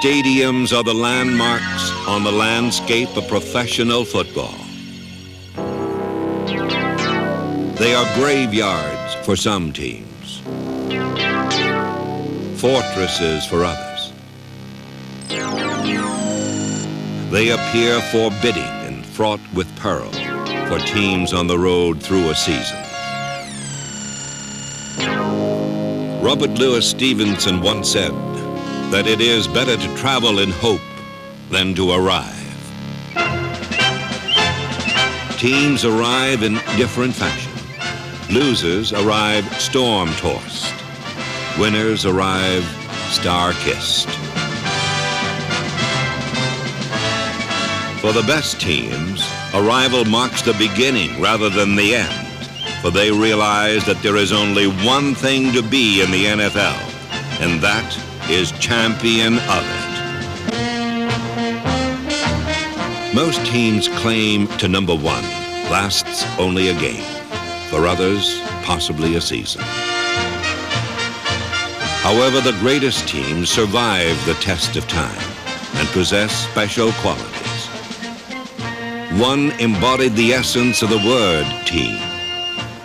Stadiums are the landmarks on the landscape of professional football. They are graveyards for some teams, fortresses for others. They appear forbidding and fraught with peril for teams on the road through a season. Robert Louis Stevenson once said that it is better to travel in hope than to arrive. Teams arrive in different fashion. Losers arrive storm-tossed. Winners arrive star-kissed. For the best teams, arrival marks the beginning rather than the end, for they realize that there is only one thing to be in the NFL, and that is champion of it. Most teams' claim to number one lasts only a game. For others, possibly a season. However, the greatest teams survive the test of time and possess special qualities. One embodied the essence of the word team.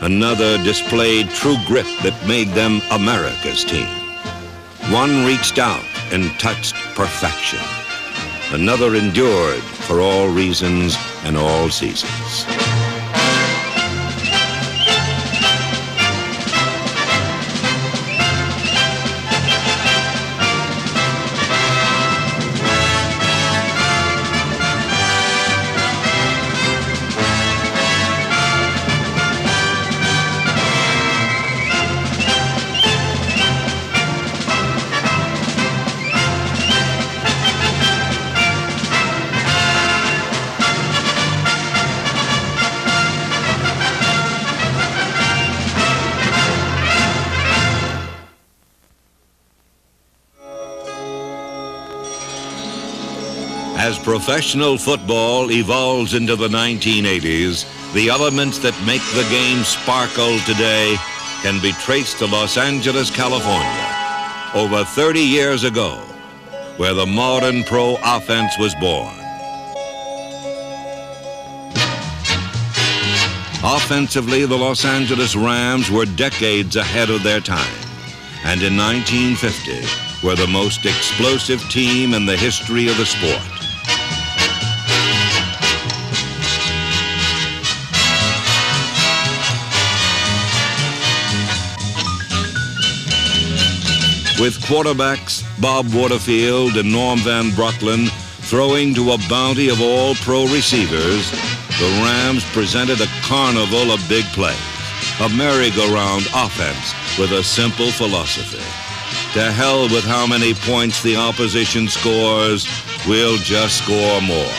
Another displayed true grit that made them America's team. One reached out and touched perfection. Another endured for all reasons and all seasons. As professional football evolves into the 1980s, the elements that make the game sparkle today can be traced to Los Angeles, California, over 30 years ago, where the modern pro offense was born. Offensively, the Los Angeles Rams were decades ahead of their time, and in 1950 were the most explosive team in the history of the sport. With quarterbacks Bob Waterfield and Norm Van Brocklin throwing to a bounty of all-pro receivers, the Rams presented a carnival of big plays, a merry-go-round offense with a simple philosophy. To hell with how many points the opposition scores, we'll just score more.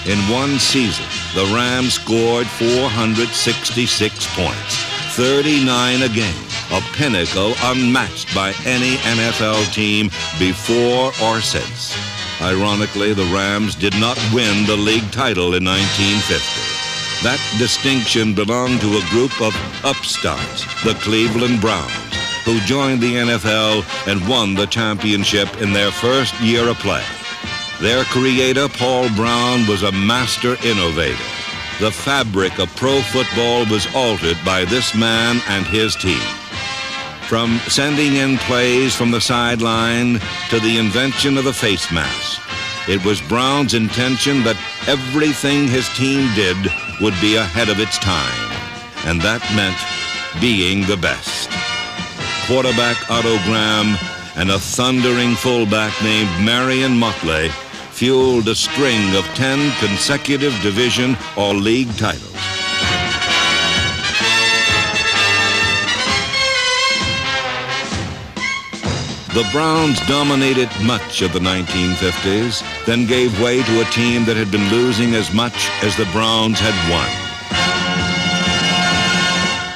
In one season, the Rams scored 466 points, 39 a game. A pinnacle unmatched by any NFL team before or since. Ironically, the Rams did not win the league title in 1950. That distinction belonged to a group of upstarts, the Cleveland Browns, who joined the NFL and won the championship in their first year of play. Their creator, Paul Brown, was a master innovator. The fabric of pro football was altered by this man and his team. From sending in plays from the sideline to the invention of the face mask, it was Brown's intention that everything his team did would be ahead of its time, and that meant being the best. Quarterback Otto Graham and a thundering fullback named Marion Motley fueled a string of 10 consecutive division or league titles. The Browns dominated much of the 1950s, then gave way to a team that had been losing as much as the Browns had won.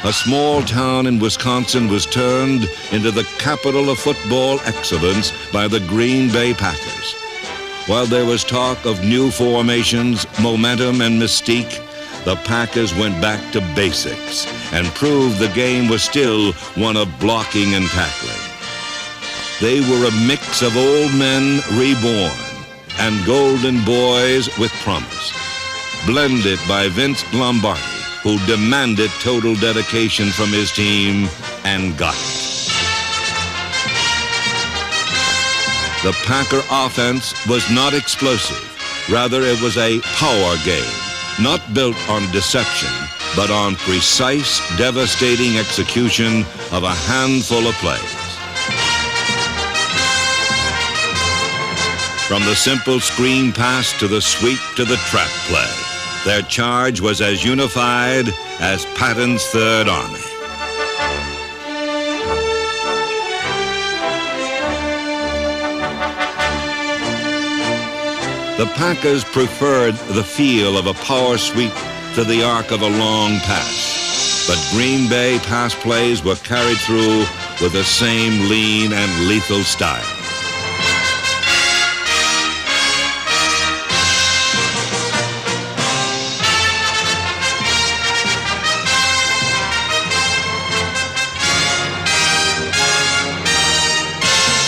A small town in Wisconsin was turned into the capital of football excellence by the Green Bay Packers. While there was talk of new formations, momentum, and mystique, the Packers went back to basics and proved the game was still one of blocking and tackling. They were a mix of old men reborn and golden boys with promise, blended by Vince Lombardi, who demanded total dedication from his team and got it. The Packer offense was not explosive. Rather, it was a power game, not built on deception, but on precise, devastating execution of a handful of plays. From the simple screen pass to the sweep to the trap play, their charge was as unified as Patton's Third Army. The Packers preferred the feel of a power sweep to the arc of a long pass, but Green Bay pass plays were carried through with the same lean and lethal style.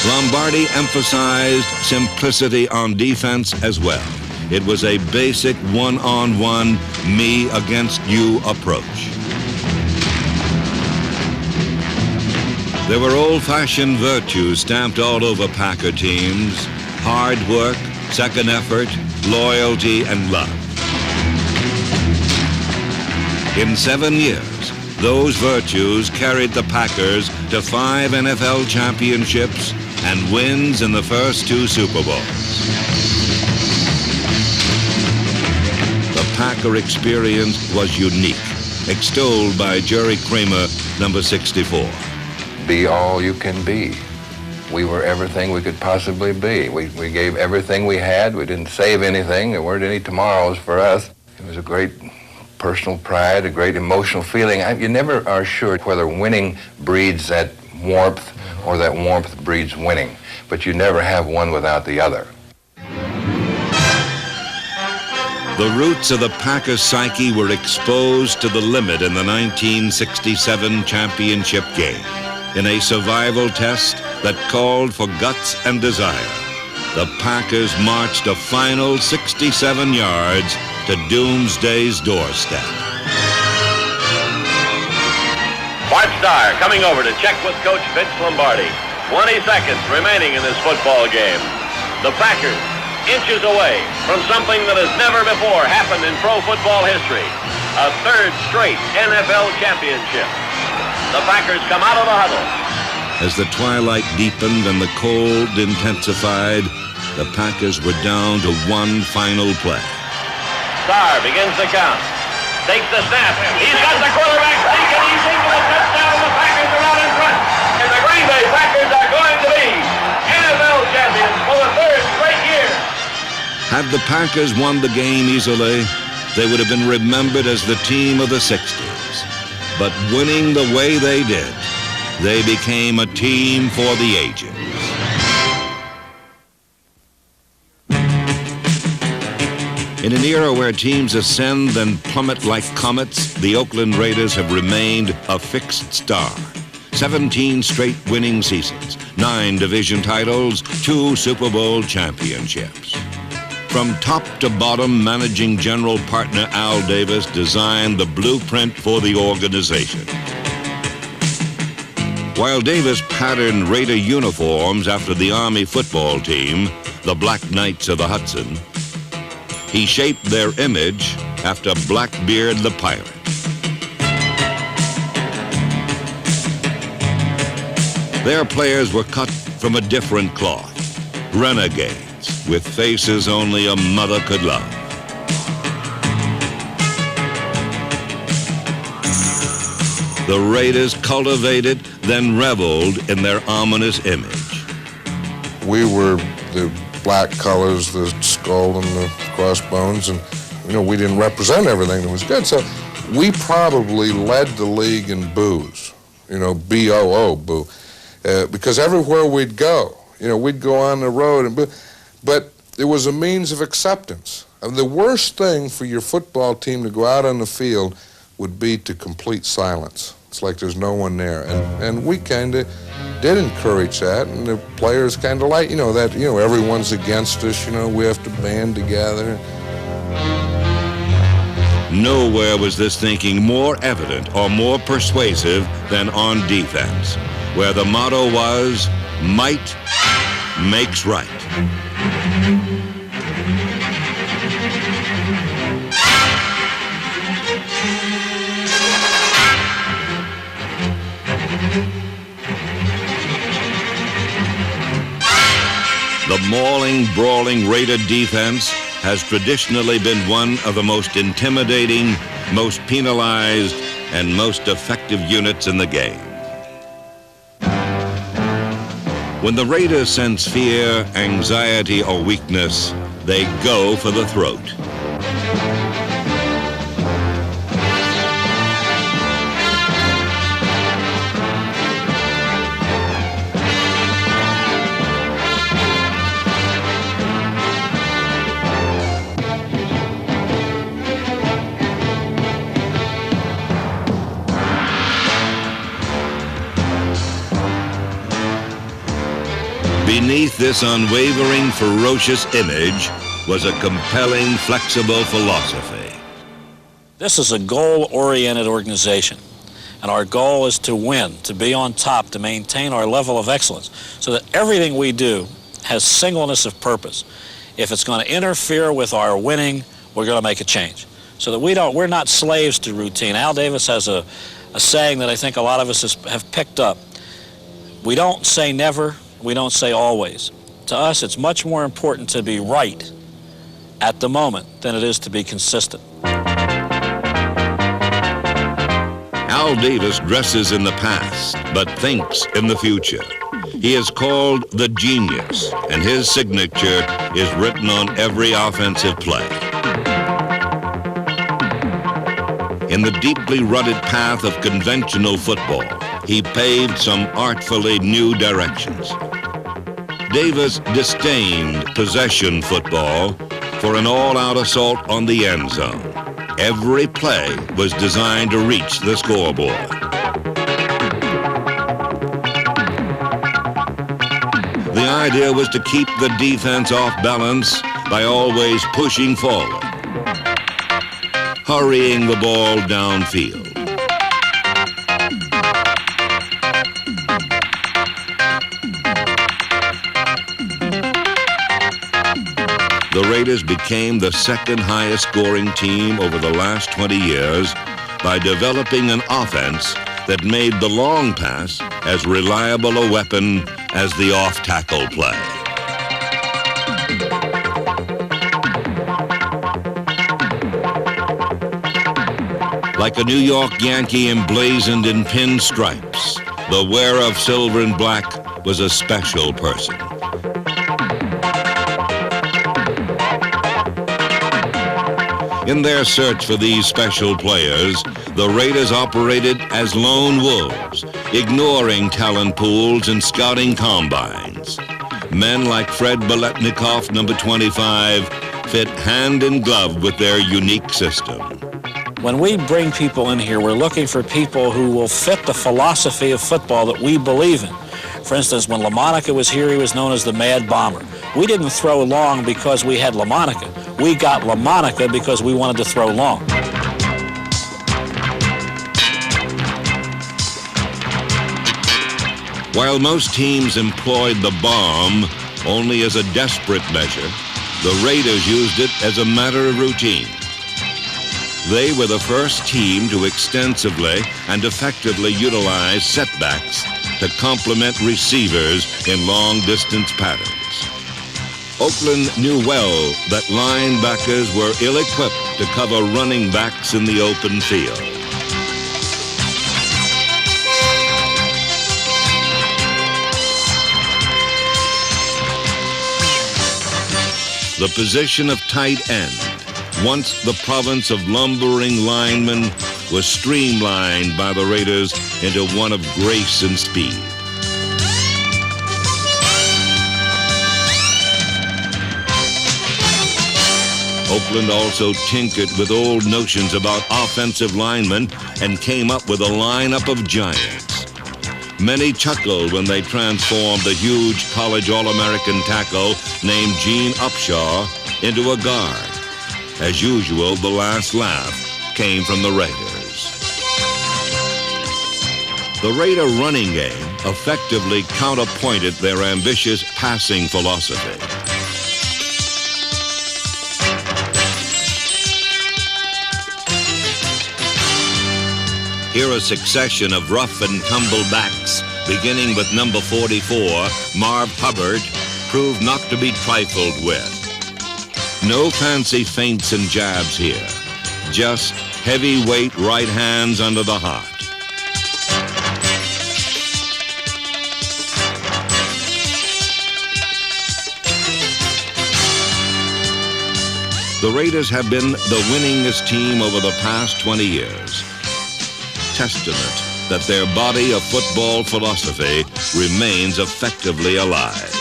Lombardi emphasized simplicity on defense as well. It was a basic one-on-one, me against you approach. There were old-fashioned virtues stamped all over Packer teams: hard work, second effort, loyalty, and love. In 7 years, those virtues carried the Packers to 5 NFL championships and wins in the first 2 Super Bowls. The Packer experience was unique, extolled by Jerry Kramer, number 64. Be all you can be. We were everything we could possibly be. We gave everything we had. We didn't save anything. There weren't any tomorrows for us. It was a great personal pride, a great emotional feeling. You never are sure whether winning breeds that warmth or that warmth breeds winning, but you never have one without the other. The roots of the Packers' psyche were exposed to the limit in the 1967 championship game. In a survival test that called for guts and desire, the Packers marched a final 67 yards to doomsday's doorstep. Bart Starr coming over to check with Coach Vince Lombardi. 20 seconds remaining in this football game. The Packers inches away from something that has never before happened in pro football history. A 3rd straight NFL championship. The Packers come out of the huddle. As the twilight deepened and the cold intensified, the Packers were down to one final play. Starr begins the count. Takes the snap. He's got the quarterback sneaking. He's into the touchdown. The Packers are out in front. And the Green Bay Packers are going to be NFL champions for the 3rd straight year. Had the Packers won the game easily, they would have been remembered as the team of the 60s. But winning the way they did, they became a team for the ages. In an era where teams ascend and plummet like comets, the Oakland Raiders have remained a fixed star. 17 straight winning seasons, 9 division titles, 2 Super Bowl championships. From top to bottom, managing general partner Al Davis designed the blueprint for the organization. While Davis patterned Raider uniforms after the Army football team, the Black Knights of the Hudson, he shaped their image after Blackbeard the Pirate. Their players were cut from a different cloth, renegades with faces only a mother could love. The Raiders cultivated, then reveled in their ominous image. We were the black colors, the skull and the crossbones, and we didn't represent everything that was good. So we probably led the league in boos, B-O-O, boo, because everywhere we'd go, we'd go on the road and boo. But it was a means of acceptance. The worst thing for your football team to go out on the field would be to complete silence. It's like there's no one there. And we kind of did encourage that, and the players kind of like, that, everyone's against us, we have to band together. Nowhere was this thinking more evident or more persuasive than on defense, where the motto was, might makes right. The mauling, brawling Raider defense has traditionally been one of the most intimidating, most penalized, and most effective units in the game. When the Raiders sense fear, anxiety, or weakness, they go for the throat. Beneath this unwavering, ferocious image was a compelling, flexible philosophy. This is a goal-oriented organization, and our goal is to win, to be on top, to maintain our level of excellence, so that everything we do has singleness of purpose. If it's going to interfere with our winning, we're going to make a change, so that we're not slaves to routine. Al Davis has a saying that I think a lot of us have picked up. We don't say never. We don't say always. To us, it's much more important to be right at the moment than it is to be consistent. Al Davis dresses in the past, but thinks in the future. He is called the genius, and his signature is written on every offensive play. In the deeply rutted path of conventional football, he paved some artfully new directions. Davis disdained possession football for an all-out assault on the end zone. Every play was designed to reach the scoreboard. The idea was to keep the defense off balance by always pushing forward, hurrying the ball downfield. The Raiders became the second highest scoring team over the last 20 years by developing an offense that made the long pass as reliable a weapon as the off-tackle play. Like a New York Yankee emblazoned in pinstripes, the wearer of silver and black was a special person. In their search for these special players, the Raiders operated as lone wolves, ignoring talent pools and scouting combines. Men like Fred Biletnikoff, number 25, fit hand in glove with their unique system. When we bring people in here, we're looking for people who will fit the philosophy of football that we believe in. For instance, when LaMonica was here, he was known as the Mad Bomber. We didn't throw long because we had LaMonica. We got LaMonica because we wanted to throw long. While most teams employed the bomb only as a desperate measure, the Raiders used it as a matter of routine. They were the first team to extensively and effectively utilize setbacks to complement receivers in long-distance patterns. Oakland knew well that linebackers were ill-equipped to cover running backs in the open field. The position of tight end, once the province of lumbering linemen, was streamlined by the Raiders into one of grace and speed. Oakland also tinkered with old notions about offensive linemen and came up with a lineup of giants. Many chuckled when they transformed the huge college All-American tackle named Gene Upshaw into a guard. As usual, the last laugh came from the Raiders. The Raider running game effectively counterpointed their ambitious passing philosophy. Here a succession of rough and tumble backs, beginning with number 44, Marv Hubbard, proved not to be trifled with. No fancy feints and jabs here, just heavyweight right hands under the heart. The Raiders have been the winningest team over the past 20 years. Testament that their body of football philosophy remains effectively alive.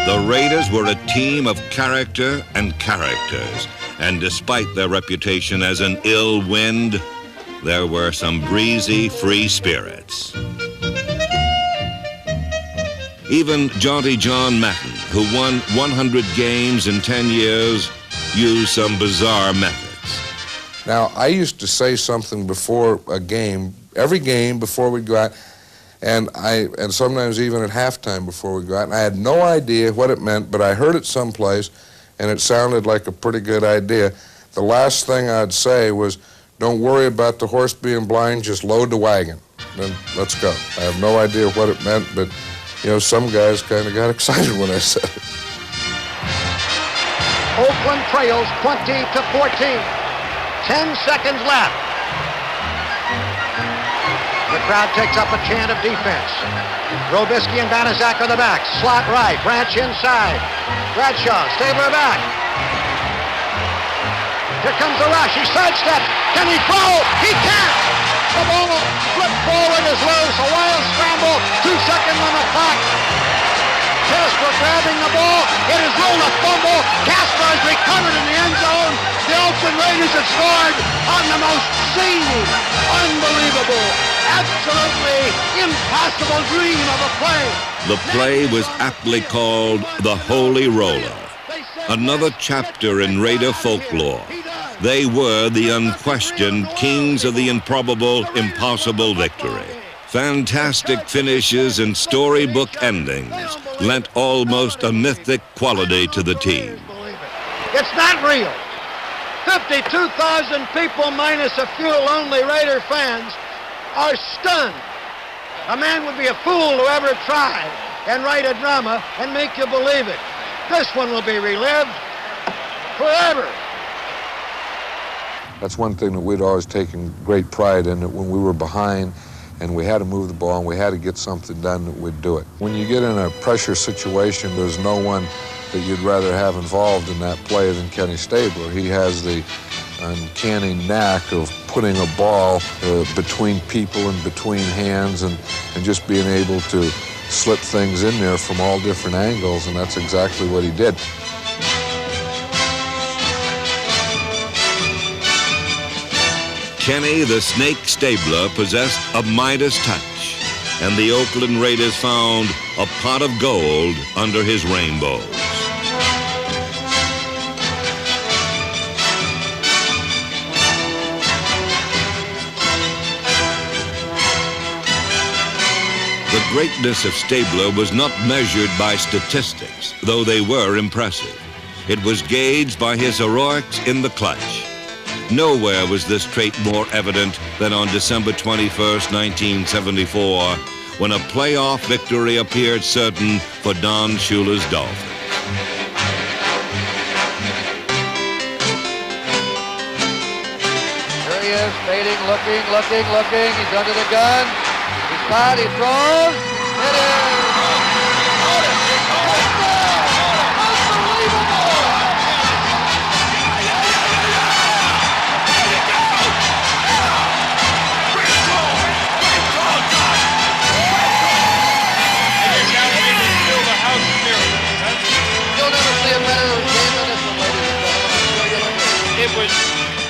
The Raiders were a team of character and characters, and despite their reputation as an ill wind, there were some breezy, free spirits. Even jaunty John Madden, who won 100 games in 10 years, used some bizarre methods. Now, I used to say something before a game, every game before we'd go out, and sometimes even at halftime before we'd go out, and I had no idea what it meant, but I heard it someplace, and it sounded like a pretty good idea. The last thing I'd say was, don't worry about the horse being blind, just load the wagon. Then let's go. I have no idea what it meant, but you know, some guys kind of got excited when I said it. Oakland trails 20-14. 10 seconds left. The crowd takes up a chant of defense. Robisky and Banaszak are the backs. Slot right, Branch inside. Bradshaw, Stabler back. Here comes the rush. He sidesteps. Can he throw? He can't. The ball flipped forward is loose. A wild scramble. 2 seconds on the clock. Casper grabbing the ball. It is ruled a fumble. Casper is recovered in the end zone. The Oakland Raiders have scored on the most seamless, unbelievable, absolutely impossible dream of a play. The play was aptly called the Holy Roller, another chapter in Raider folklore. They were the unquestioned kings of the improbable, impossible victory. Fantastic finishes and storybook endings lent almost a mythic quality to the team. It's not real. 52,000 people minus a few lonely Raider fans are stunned. A man would be a fool to ever try and write a drama and make you believe it. This one will be relived forever. That's one thing that we'd always taken great pride in, that when we were behind and we had to move the ball and we had to get something done, that we'd do it. When you get in a pressure situation, there's no one that you'd rather have involved in that play than Kenny Stabler. He has the uncanny knack of putting a ball between people and between hands and just being able to slip things in there from all different angles, and that's exactly what he did. Kenny the Snake Stabler possessed a Midas touch, and the Oakland Raiders found a pot of gold under his rainbows. The greatness of Stabler was not measured by statistics, though they were impressive. It was gauged by his heroics in the clutch. Nowhere was this trait more evident than on December 21st, 1974, when a playoff victory appeared certain for Don Shula's Dolphins. Here he is, fading, looking. He's under the gun. He's caught, he throws. It is.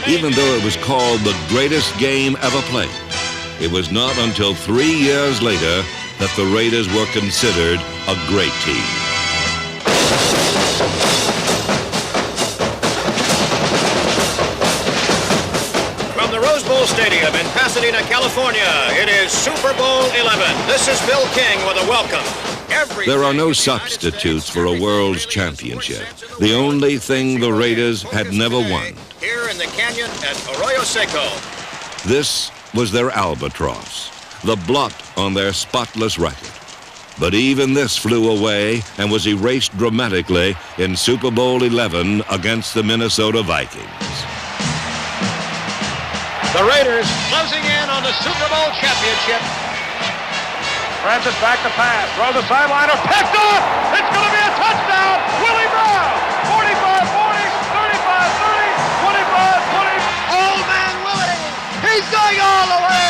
Even though it was called the greatest game ever played, it was not until 3 years later that the Raiders were considered a great team. From the Rose Bowl Stadium in Pasadena, California, it is Super Bowl 11. This is Bill King with a welcome. There are no substitutes for a world's championship. The only thing the Raiders had never won. Here in the canyon at Arroyo Seco. This was their albatross, the blot on their spotless record. But even this flew away and was erased dramatically in Super Bowl 11 against the Minnesota Vikings. The Raiders closing in on the Super Bowl championship. Francis back to pass. Throw the sideliner. Picked off. It's going to be a touchdown. Willie Brown. 45-40, 35-30, 25-20. Old man Willie. He's going all the way.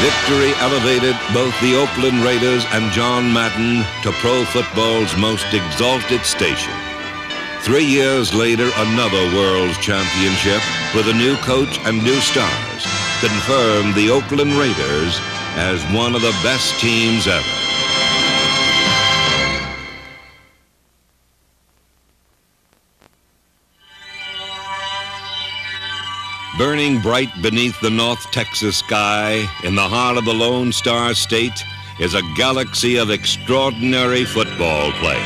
Victory elevated both the Oakland Raiders and John Madden to pro football's most exalted station. 3 years later, another World's Championship with a new coach and new stars confirmed the Oakland Raiders as one of the best teams ever. Burning bright beneath the North Texas sky, in the heart of the Lone Star State, is a galaxy of extraordinary football players.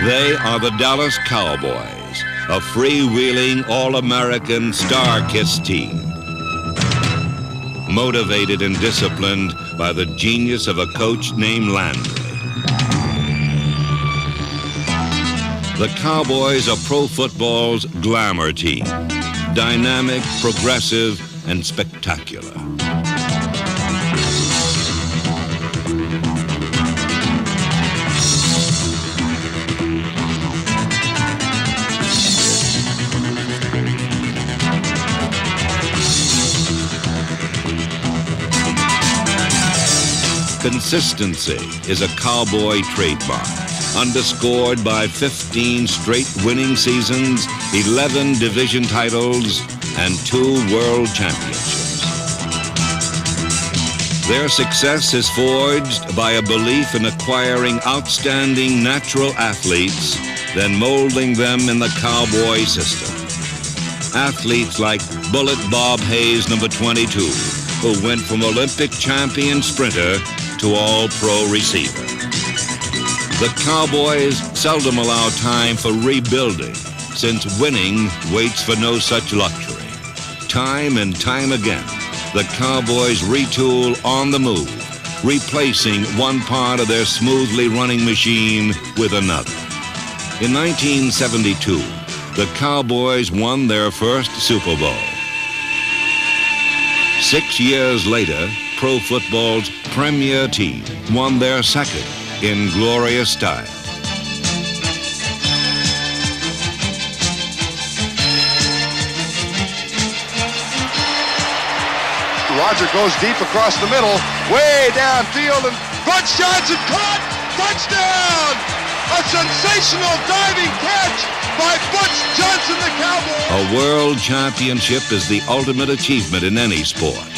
They are the Dallas Cowboys, a freewheeling, all-American, star-kissed team. Motivated and disciplined by the genius of a coach named Landry. The Cowboys are pro football's glamour team, dynamic, progressive, and spectacular. Consistency is a Cowboy trademark, underscored by 15 straight winning seasons, 11 division titles, and 2 world championships. Their success is forged by a belief in acquiring outstanding natural athletes, then molding them in the Cowboy system. Athletes like Bullet Bob Hayes, number 22, who went from Olympic champion sprinter to all-pro receiver. The Cowboys seldom allow time for rebuilding, since winning waits for no such luxury. Time and time again, the Cowboys retool on the move, replacing one part of their smoothly running machine with another. In 1972, the Cowboys won their first Super Bowl. 6 years later, pro football's premier team won their second in glorious style. Roger goes deep across the middle, way downfield, and Butch Johnson caught! Touchdown! A sensational diving catch by Butch Johnson, the Cowboy! A world championship is the ultimate achievement in any sport.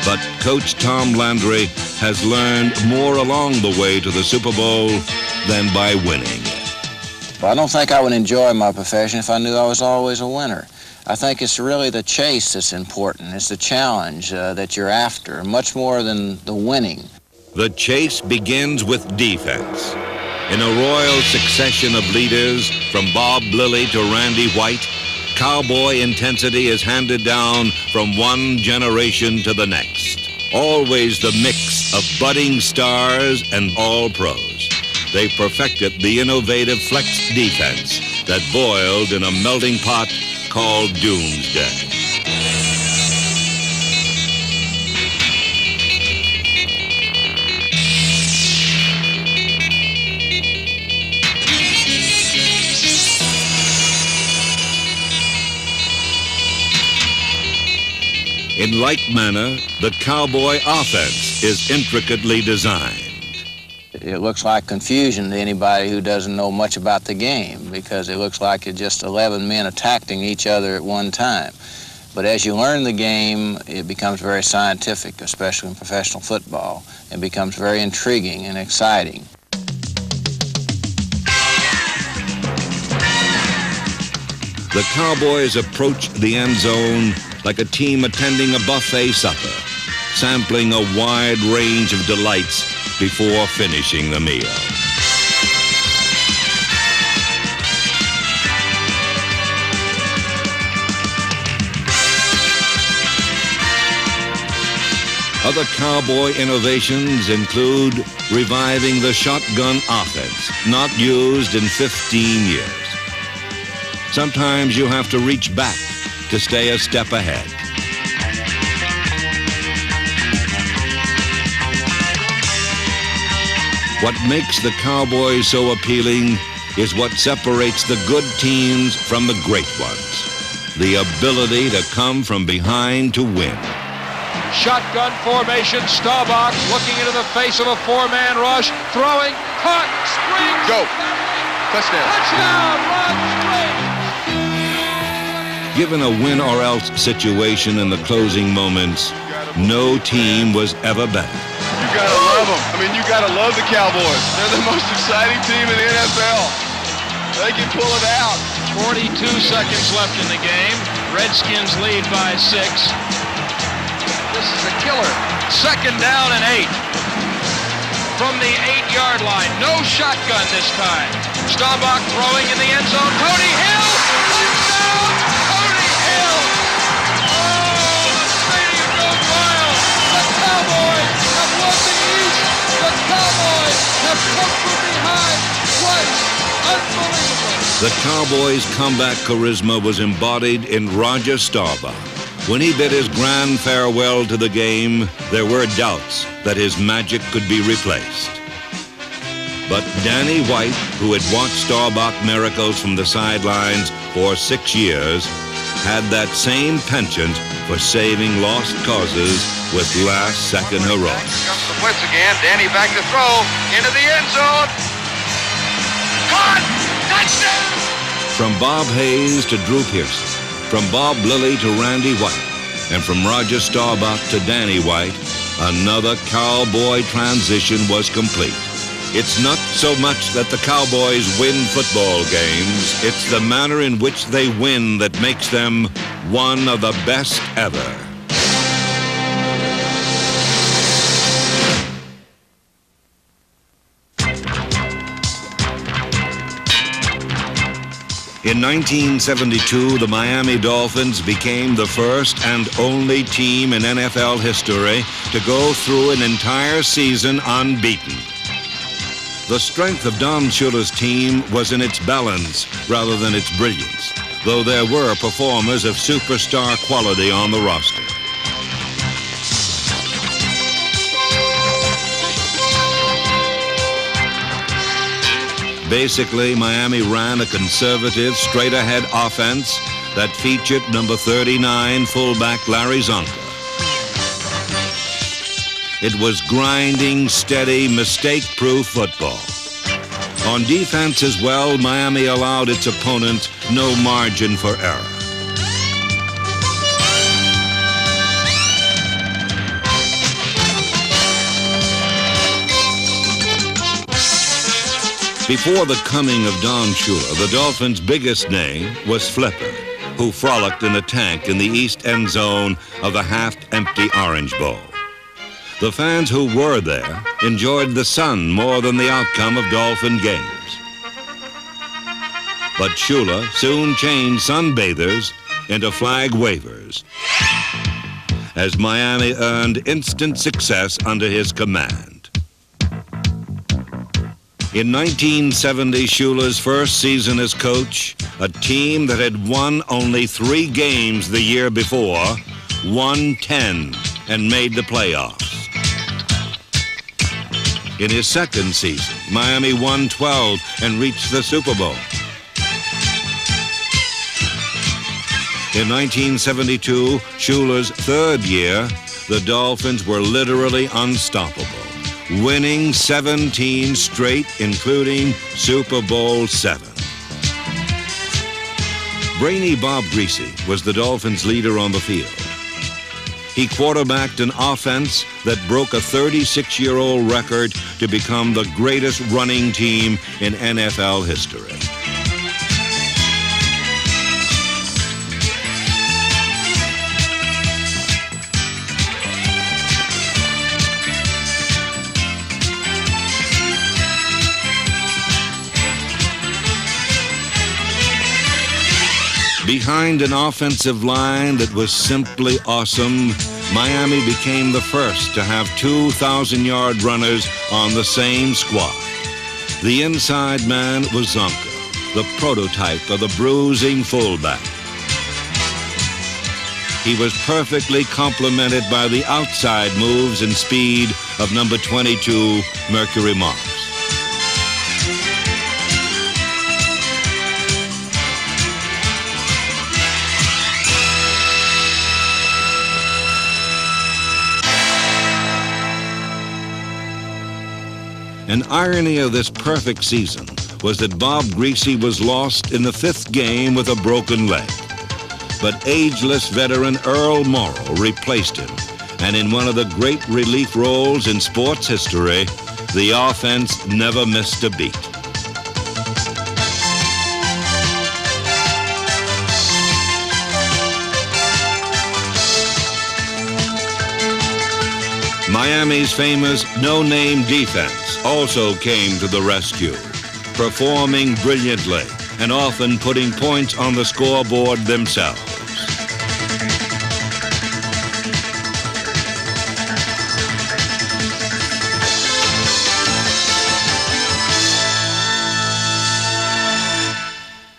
But Coach Tom Landry has learned more along the way to the Super Bowl than by winning it. Well, I don't think I would enjoy my profession if I knew I was always a winner. I think it's really the chase that's important. It's the challenge that you're after, much more than the winning. The chase begins with defense. In a royal succession of leaders, from Bob Lilly to Randy White, Cowboy intensity is handed down from one generation to the next. Always the mix of budding stars and all-pros. They perfected the innovative flex defense that boiled in a melting pot called Doomsday. In like manner, the Cowboy offense is intricately designed. It looks like confusion to anybody who doesn't know much about the game, because it looks like it's just 11 men attacking each other at one time. But as you learn the game, it becomes very scientific, especially in professional football. It becomes very intriguing and exciting. The Cowboys approached the end zone like a team attending a buffet supper, sampling a wide range of delights before finishing the meal. Other Cowboy innovations include reviving the shotgun offense, not used in 15 years. Sometimes you have to reach back to stay a step ahead. What makes the Cowboys so appealing is what separates the good teams from the great ones. The ability to come from behind to win. Shotgun formation, Staubach looking into the face of a four-man rush, throwing, caught, springs. Go. Touchdown. Touchdown, run, springs. Given a win-or-else situation in the closing moments, no team was ever better. You gotta love them. I mean, you gotta love the Cowboys. They're the most exciting team in the NFL. They can pull it out. 42 seconds left in the game. Redskins lead by 6. This is a killer. Second down and 8. From the 8-yard line. No shotgun this time. Staubach throwing in the end zone. Cody Hill! Touchdown! Cody Hill! Oh, the stadium goes wild. The Cowboys have won the East. The Cowboys have come from behind twice. Unbelievable. The Cowboys' comeback charisma was embodied in Roger Staubach. When he bid his grand farewell to the game, there were doubts that his magic could be replaced. But Danny White, who had watched Staubach miracles from the sidelines for 6 years, had that same penchant for saving lost causes with last-second heroics. Here comes the blitz again. Danny back to throw into the end zone. Caught! Touchdown! From Bob Hayes to Drew Pearson, from Bob Lilly to Randy White, and from Roger Staubach to Danny White, another Cowboy transition was complete. It's not so much that the Cowboys win football games, it's the manner in which they win that makes them one of the best ever. In 1972, the Miami Dolphins became the first and only team in NFL history to go through an entire season unbeaten. The strength of Don Shula's team was in its balance rather than its brilliance, though there were performers of superstar quality on the roster. Basically, Miami ran a conservative, straight-ahead offense that featured number 39 fullback Larry Zonka. It was grinding, steady, mistake-proof football. On defense as well, Miami allowed its opponent no margin for error. Before the coming of Don Shula, the Dolphins' biggest name was Flipper, who frolicked in a tank in the east end zone of the half-empty Orange Bowl. The fans who were there enjoyed the sun more than the outcome of Dolphin games. But Shula soon changed sunbathers into flag wavers. as Miami earned instant success under his command. In 1970, Shula's first season as coach, a team that had won only 3 games the year before, won 10 and made the playoffs. In his second season, Miami won 12 and reached the Super Bowl. In 1972, Shula's third year, the Dolphins were literally unstoppable, winning 17 straight, including Super Bowl 7. Brainy Bob Greasy was the Dolphins' leader on the field. He quarterbacked an offense that broke a 36-year-old record to become the greatest running team in NFL history. Behind an offensive line that was simply awesome, Miami became the first to have 2,000-yard runners on the same squad. The inside man was Zonka, the prototype of the bruising fullback. He was perfectly complemented by the outside moves and speed of number 22, Mercury Morris. An irony of this perfect season was that Bob Greasy was lost in the 5th game with a broken leg. But ageless veteran Earl Morrow replaced him, and in one of the great relief roles in sports history, the offense never missed a beat. Miami's famous no-name defense also came to the rescue, performing brilliantly and often putting points on the scoreboard themselves.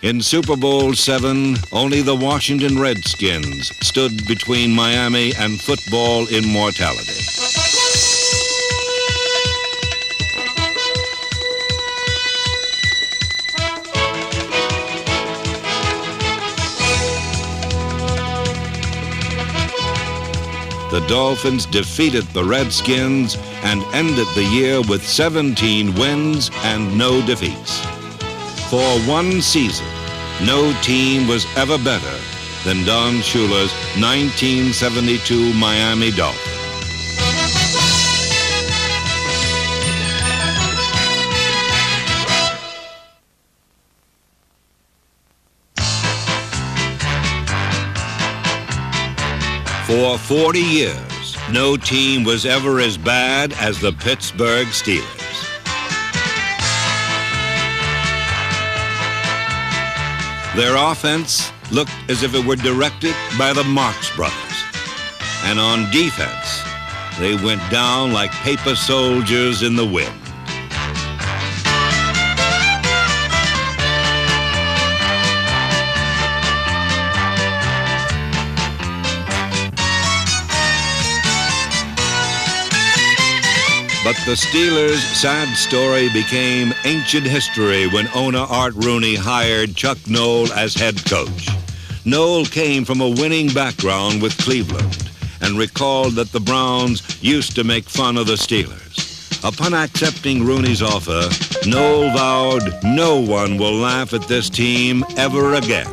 In Super Bowl 7, only the Washington Redskins stood between Miami and football immortality. The Dolphins defeated the Redskins and ended the year with 17 wins and no defeats. For one season, no team was ever better than Don Shula's 1972 Miami Dolphins. For 40 years, no team was ever as bad as the Pittsburgh Steelers. Their offense looked as if it were directed by the Marx Brothers. And on defense, they went down like paper soldiers in the wind. But the Steelers' sad story became ancient history when owner Art Rooney hired Chuck Noll as head coach. Noll came from a winning background with Cleveland and recalled that the Browns used to make fun of the Steelers. Upon accepting Rooney's offer, Noll vowed no one will laugh at this team ever again.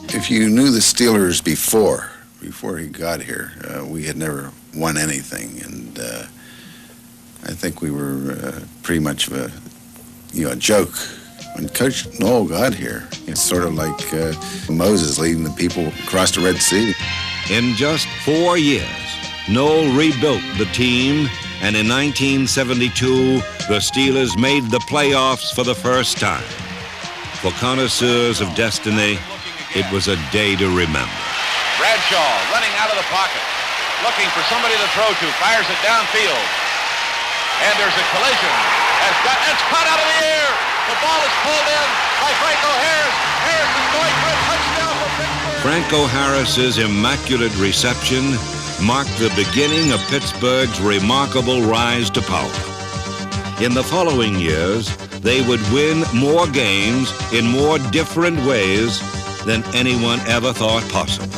If you knew the Steelers before he got here, we had never won anything, and I think we were pretty much of a joke. When Coach Noll got here, it's sort of like Moses leading the people across the Red Sea. In just 4 years, Noll rebuilt the team, and in 1972, the Steelers made the playoffs for the first time. For connoisseurs of destiny, it was a day to remember. Bradshaw running out of the pocket. looking for somebody to throw to, fires it downfield. And there's a collision. It's caught out of the air. The ball is pulled in by Franco Harris. Harris is going for a touchdown for Pittsburgh. Franco Harris's immaculate reception marked the beginning of Pittsburgh's remarkable rise to power. In the following years, they would win more games in more different ways than anyone ever thought possible.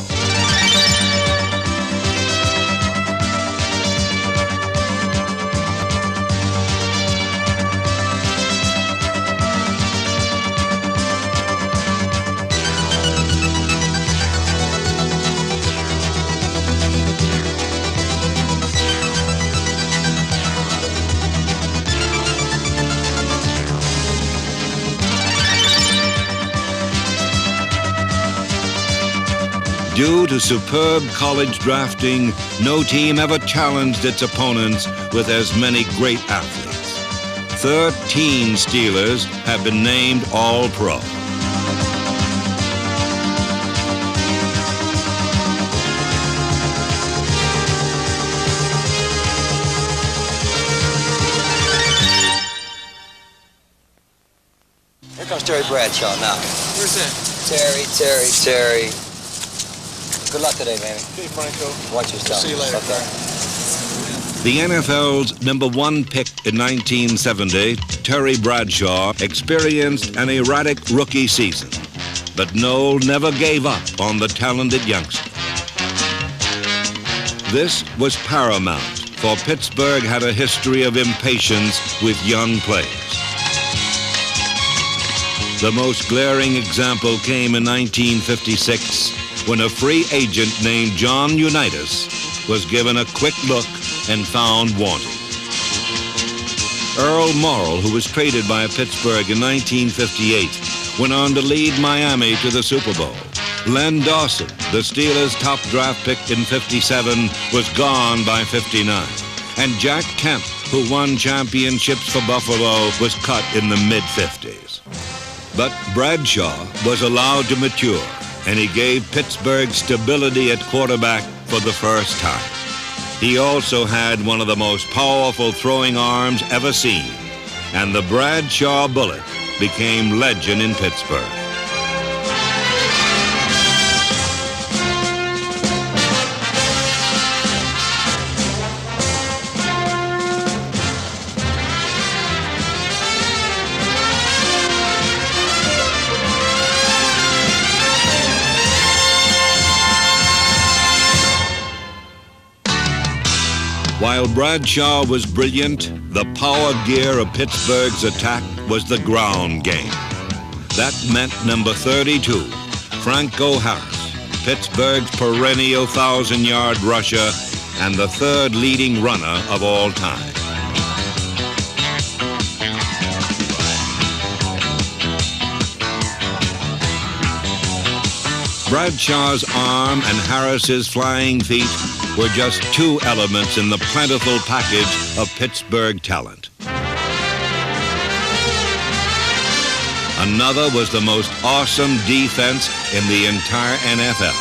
Due to superb college drafting, no team ever challenged its opponents with as many great athletes. 13 Steelers have been named All-Pro. Here comes Terry Bradshaw now. Where's that? Terry. Good luck today, baby. Okay, Franco. Watch yourself. See you later. The NFL's number 1 pick in 1970, Terry Bradshaw, experienced an erratic rookie season. But Noel never gave up on the talented youngster. This was paramount, for Pittsburgh had a history of impatience with young players. The most glaring example came in 1956 when a free agent named John Unitas was given a quick look and found wanted. Earl Morrall, who was traded by Pittsburgh in 1958, went on to lead Miami to the Super Bowl. Len Dawson, the Steelers' top draft pick in 57, was gone by 59. And Jack Kemp, who won championships for Buffalo, was cut in the mid-50s. But Bradshaw was allowed to mature, and he gave Pittsburgh stability at quarterback for the first time. He also had one of the most powerful throwing arms ever seen, and the Bradshaw bullet became legend in Pittsburgh. While Bradshaw was brilliant, the power gear of Pittsburgh's attack was the ground game. That meant number 32, Franco Harris, Pittsburgh's perennial 1,000-yard rusher and the third leading runner of all time. Bradshaw's arm and Harris's flying feet were just two elements in the plentiful package of Pittsburgh talent. Another was the most awesome defense in the entire NFL.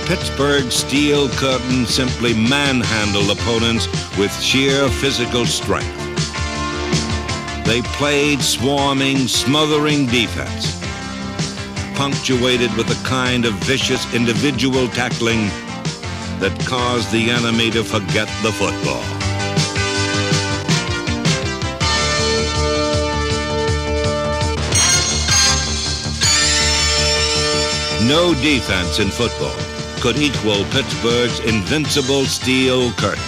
Pittsburgh's steel curtain simply manhandled opponents with sheer physical strength. They played swarming, smothering defense, punctuated with a kind of vicious individual tackling that caused the enemy to forget the football. No defense in football could equal Pittsburgh's invincible steel curtain.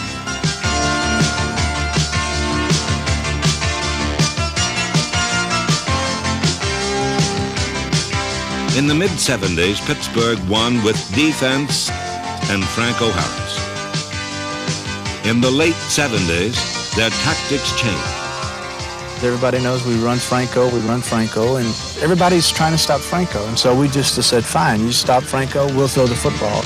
In the mid-70s, Pittsburgh won with defense and Franco Harris. In the late 70s, their tactics changed. Everybody knows we run Franco, and everybody's trying to stop Franco. And so we just said, fine, you stop Franco, we'll throw the football.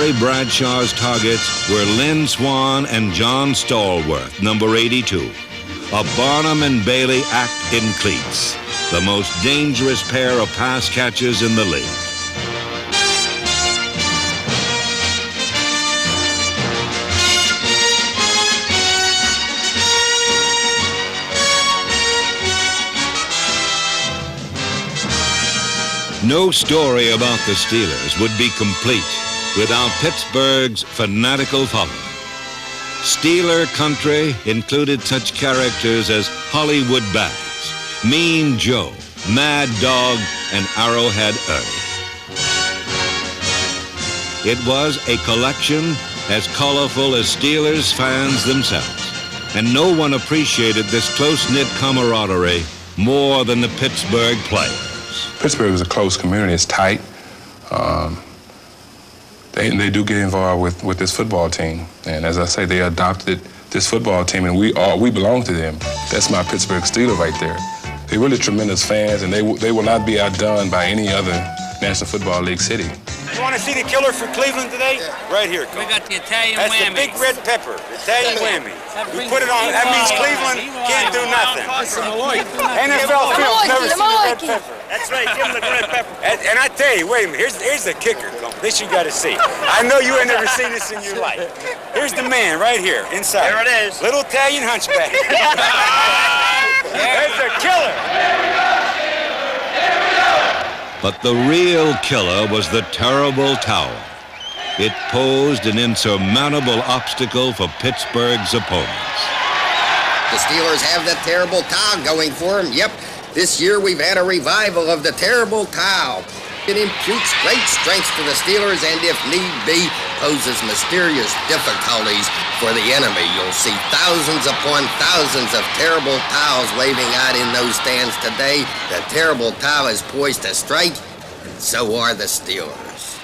Terry Bradshaw's targets were Lynn Swan and John Stallworth, number 82. A Barnum and Bailey act in cleats, the most dangerous pair of pass catchers in the league. No story about the Steelers would be complete without Pittsburgh's fanatical following. Steeler country included such characters as Hollywood Bags, Mean Joe, Mad Dog, and Arrowhead Ernie. It was a collection as colorful as Steelers fans themselves, and no one appreciated this close-knit camaraderie more than the Pittsburgh players. Pittsburgh is a close community. It's tight. They do get involved with this football team. And as I say, they adopted this football team, and we belong to them. That's my Pittsburgh Steeler right there. They're really tremendous fans, and they will not be outdone by any other National Football League city. You want to see the killer for Cleveland today? Yeah. Right here, Cole. We got the Italian That's whammy. That's the big red pepper, Italian whammy. We put it on, that means Cleveland can't do nothing. NFL films never seen the red pepper. That's right, give him the red pepper. And I tell you, wait a minute, here's the kicker. This you got to see. I know you ain't never seen this in your life. Here's the man right here, inside. There it is. Little Italian hunchback. There's the killer. But the real killer was the terrible tower. It posed an insurmountable obstacle for Pittsburgh's opponents. The Steelers have that terrible towel going for them. Yep, this year we've had a revival of the terrible towel. It imputes great strength to the Steelers and, if need be, poses mysterious difficulties for the enemy. You'll see thousands upon thousands of terrible towels waving out in those stands today. The terrible towel is poised to strike, and so are the Steelers.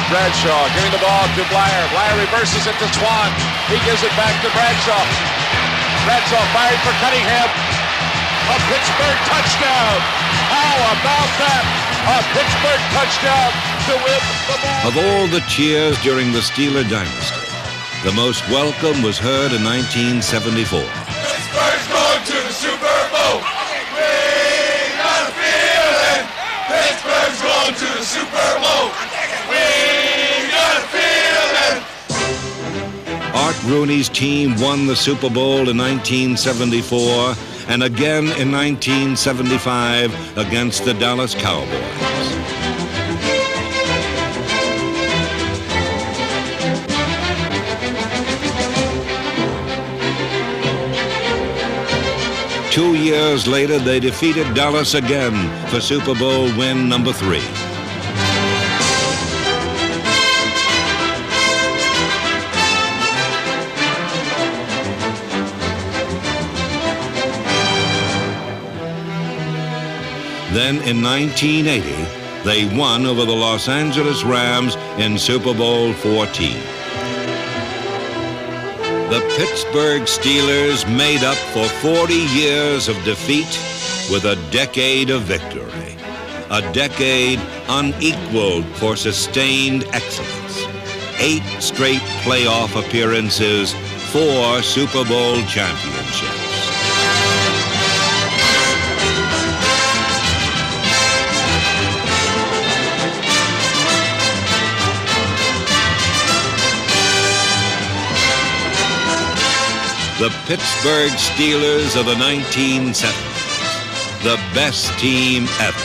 Bradshaw giving the ball to Blyer. Blyer reverses it to Swan. He gives it back to Bradshaw. Bradshaw fired for Cunningham. A Pittsburgh touchdown. How about that? A Pittsburgh touchdown to win the ball. Of all the cheers during the Steeler dynasty, the most welcome was heard in 1974. Pittsburgh's going to the Super Bowl. We got a feeling. Pittsburgh's going to the Super Bowl. We got a feeling. Art Rooney's team won the Super Bowl in 1974 and again in 1975 against the Dallas Cowboys. Two years later, they defeated Dallas again for Super Bowl win number 3. Then in 1980, they won over the Los Angeles Rams in Super Bowl 14. The Pittsburgh Steelers made up for 40 years of defeat with a decade of victory. A decade unequaled for sustained excellence. 8 straight playoff appearances, 4 Super Bowl championships. The Pittsburgh Steelers of the 1970s, the best team ever.